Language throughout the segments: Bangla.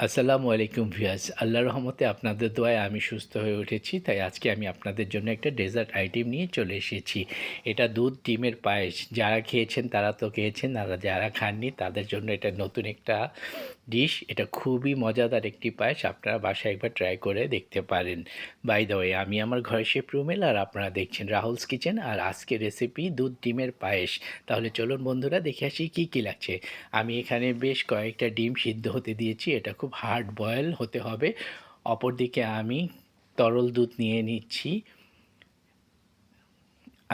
আসসালামু আলাইকুম ভিউয়ার্স। আল্লাহর রহমতে আপনাদের দোয়ায় আমি সুস্থ হয়ে উঠেছি। তাই আজকে আমি আপনাদের জন্য একটা ডেজার্ট আইটেম নিয়ে চলে এসেছি। এটা দুধ ডিমের পায়েস। যারা খেয়েছেন তারা তো খেয়েছেন, আর যারা খাননি তাদের জন্য এটা নতুন একটা ডিশ। এটা খুবই মজাদার একটি পায়েস। আপনারা বাসায় একবার ট্রাই করে দেখতে পারেন। বাই দ্য ওয়ে, আমি আমার ঘরের শেফ রুমেল, আর আপনারা দেখছেন রাহুলস কিচেন। আর আজকের রেসিপি দুধ ডিমের পায়েস। তাহলে চলুন বন্ধুরা, দেখে আসি কী কী লাগছে। আমি এখানে বেশ কয়েকটা ডিম সিদ্ধ হতে দিয়েছি। এটা খুব হার্ড বয়েল হতে হবে। অপরদিকে আমি তরল দুধ নিয়ে নিচ্ছি।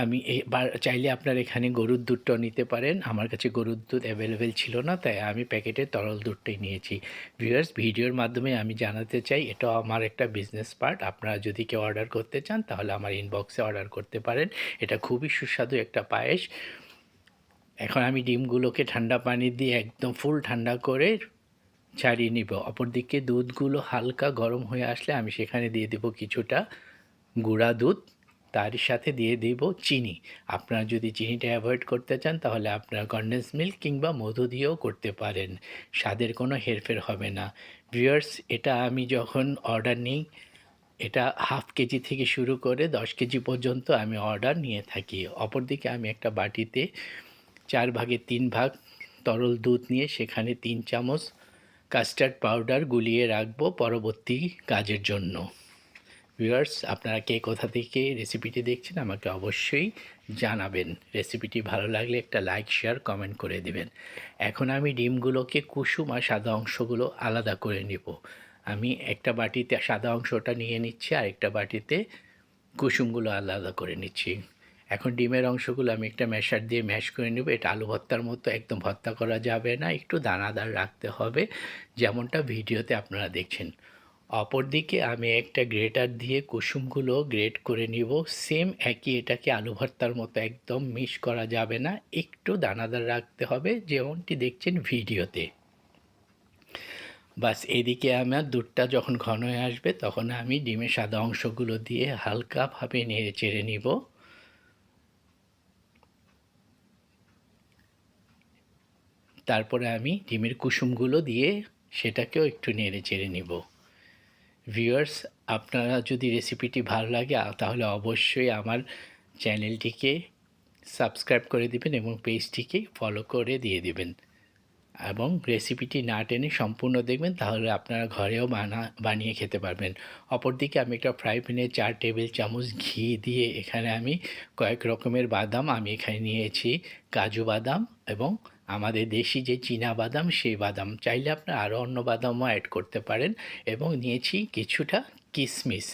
আমি এবার চাইলে আপনার এখানে গরুর দুধটাও নিতে পারেন। আমার কাছে গরুর দুধ অ্যাভেলেবেল ছিল না, তাই আমি প্যাকেটের তরল দুধটাই নিয়েছি। ভিউয়ার্স, ভিডিওর মাধ্যমে আমি জানাতে চাই, এটাও আমার একটা বিজনেস পার্ট। আপনারা যদি কেউ অর্ডার করতে চান তাহলে আমার ইনবক্সে অর্ডার করতে পারেন। এটা খুবই সুস্বাদু একটা পায়েস। এখন আমি ডিমগুলোকে ঠান্ডা পানি দিয়ে একদম ফুল ঠান্ডা করে ছাড়িয়ে নিব। অপরদিকে দুধগুলো হালকা গরম হয়ে আসলে আমি সেখানে দিয়ে দেব কিছুটা গুঁড়া দুধ। তার সাথে দিয়ে দেব চিনি। আপনারা যদি চিনিটা অ্যাভয়েড করতে চান তাহলে আপনারা কনডেন্স মিল্ক কিংবা মধু দিয়েও করতে পারেন। স্বাদের কোনো হেরফের হবে না। ভিউয়ার্স, এটা আমি যখন অর্ডার নিই, এটা হাফ কেজি থেকে শুরু করে 10 কেজি পর্যন্ত আমি অর্ডার নিয়ে থাকি। অপরদিকে আমি একটা বাটিতে 4 ভাগের 3 ভাগ তরল দুধ নিয়ে সেখানে 3 চামচ কাস্টার্ড পাউডার গুলিয়ে রাখবো পরবর্তী কাজের জন্য। ভিউয়ার্স, আপনারা কে কোথা থেকে রেসিপিটি দেখছেন আমাকে অবশ্যই জানাবেন। রেসিপিটি ভালো লাগলে একটা লাইক, শেয়ার, কমেন্ট করে দেবেন। এখন আমি ডিমগুলোকে কুসুম আর সাদা অংশগুলো আলাদা করে নেব। আমি একটা বাটিতে সাদা অংশটা নিয়ে নিচ্ছি, আর একটা বাটিতে কুসুমগুলো আলাদা করে নিচ্ছি। এখন ডিমের অংশগুলো আমি একটা ম্যাশার দিয়ে ম্যাশ করে নেব। এটা আলু ভর্তার মতো একদম ভর্তা করা যাবে না, একটু দানাদার রাখতে হবে, যেমনটা ভিডিওতে আপনারা দেখছেন। অপরদিকে আমি একটা গ্রেটার দিয়ে কুসুমগুলো গ্রেট করে নিব। সেম একই, এটাকে আলু ভর্তার মতো একদম মিক্স করা যাবে না, একটু দানাদার রাখতে হবে যেমনটি দেখছেন ভিডিওতে। বাস, এদিকে আমার দুধটা যখন ঘন হয়ে আসবে তখন আমি ডিমের সাদা অংশগুলো দিয়ে হালকাভাবে নেড়ে চেড়ে নিব। তারপরে আমি ডিমের কুসুমগুলো দিয়ে সেটাকেও একটু নেড়ে চেড়ে নিব। ভিউয়ার্স, আপনারা যদি রেসিপিটি ভালো লাগে তাহলে অবশ্যই আমার চ্যানেলটিকে সাবস্ক্রাইব করে দিবেন এবং পেজটিকে ফলো করে দিয়ে দিবেন, এবং রেসিপিটি না টেনে সম্পূর্ণ দেখবেন, তাহলে আপনারা ঘরেও বানিয়ে খেতে পারবেন। অপরদিকে আমি একটা ফ্রাই প্যানে 4 টেবিল চামচ ঘি দিয়ে এখানে আমি কয়েক রকমের বাদাম আমি এখানে নিয়েছি। কাজু বাদাম এবং আমাদের দেশি যে চীনা বাদাম, সেই বাদাম। চাইলে আপনারা আরও অন্য বাদামও অ্যাড করতে পারেন। এবং নিয়েছি কিছুটা কিশমিশ।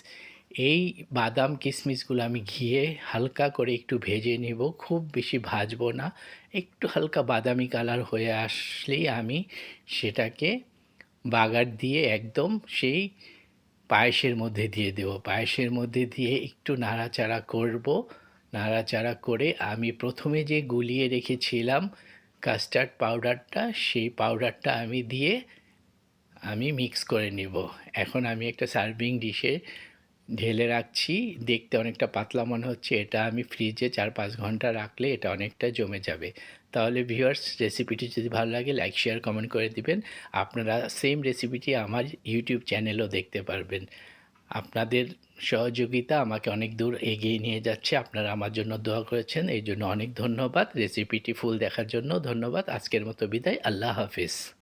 এই বাদাম কিশমিশগুলো আমি ঘিয়ে হালকা করে একটু ভেজে নেব, খুব বেশি ভাজবো না। একটু হালকা বাদামি কালার হয়ে আসলেই আমি সেটাকে বাগার দিয়ে একদম সেই পায়েসের মধ্যে দিয়ে দেবো। পায়েসের মধ্যে দিয়ে একটু নাড়াচাড়া করব। নাড়াচাড়া করে আমি প্রথমে যে গুলিয়ে রেখেছিলাম কাস্টার্ড পাউডারটা, সেই পাউডারটা আমি দিয়ে আমি মিক্স করে নেব। এখন আমি একটা সার্ভিং ডিশে ঢেলে রাখছি। দেখতে অনেকটা পাতলা মনে হচ্ছে, এটা আমি ফ্রিজে 4-5 ঘন্টা রাখলে এটা অনেকটা জমে যাবে। তাহলে ভিউয়ার্স, রেসিপিটি যদি ভালো লাগে লাইক, শেয়ার, কমেন্ট করে দিবেন। আপনারা সেম রেসিপিটি আমার ইউটিউব চ্যানেলেও দেখতে পারবেন। আপনাদের সহযোগিতা আমাকে অনেক দূর এগিয়ে নিয়ে যাচ্ছে। আপনারা আমার জন্য দোয়া করেছেন, এই জন্য অনেক ধন্যবাদ। রেসিপিটি ফুল দেখার জন্য ধন্যবাদ। আজকের মতো বিদায়। আল্লাহ হাফিজ।